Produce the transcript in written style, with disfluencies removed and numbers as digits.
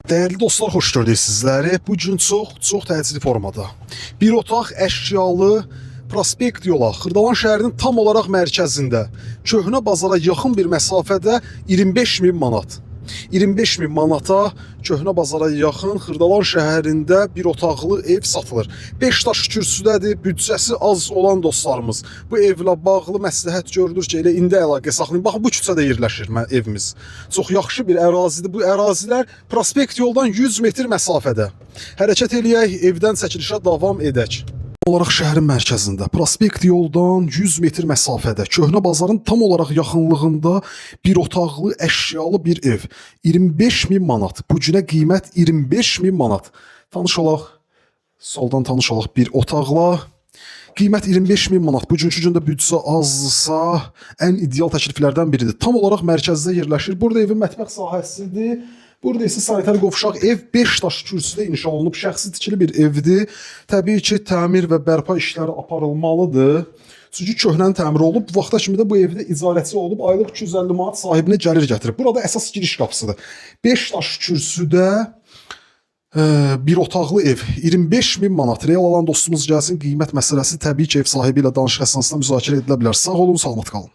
Değerli dostlar, hoş gördük sizləri. Bu gün çox təcili formada. Bir otaq əşyalı prospekt yola, Xırdalan şəhərinin tam olaraq mərkəzində, köhnə bazara yaxın bir məsafədə 25.000 manat. 25.000 manata köhnə bazara yaxın Xırdalan şəhərində bir otaqlı ev satılır. 5 daş kürsüdədir, büdcəsi az olan dostlarımız. Bu evlə bağlı məsləhət görülür ki, elə indi əlaqə saxlayın. Baxın, bu küçədə yerləşir evimiz. Çox yaxşı bir ərazidir. Bu ərazilər prospekt yoldan 100 metr məsafədə. Hərəkət eləyək, evdən çəkilişə davam edək. Olaraq şəhərin mərkəzində, prospekt yoldan 100 metr məsafədə, köhnə bazarın tam olaraq yaxınlığında bir otaqlı əşyalı bir ev. 25.000 manat. Bu günə qiymət 25.000 manat. Tanış olaq, soldan tanış olaq bir otaqla. Qiymət 25.000 manat. Bugünkü gündə büdcə azsa ən ideal təkliflərdən biridir. Tam olaraq mərkəzdə yerləşir. Burada evin mətbəx sahəsidir. Burada isə sanitar qovşaq ev 5 daş kürsüdə inşa olunub. Şəxsi tikili bir evdir. Təbii ki, təmir və bərpa işləri aparılmalıdır. Çünki köhnənin təmiri olub. Bu vaxta kimi də bu evdə icarəçi olub. Aylıq 250 manat sahibinə gəlir gətirib. Burada əsas giriş qapısıdır. 5 daş kürsüdə bir otaqlı ev 25.000 manat. Real alan dostumuz gəlsin. Qiymət məsələsi təbii ki, ev sahibi ilə danışıq əsnasında müzakirə edilə bilər. Sağ olun, salamat qalın.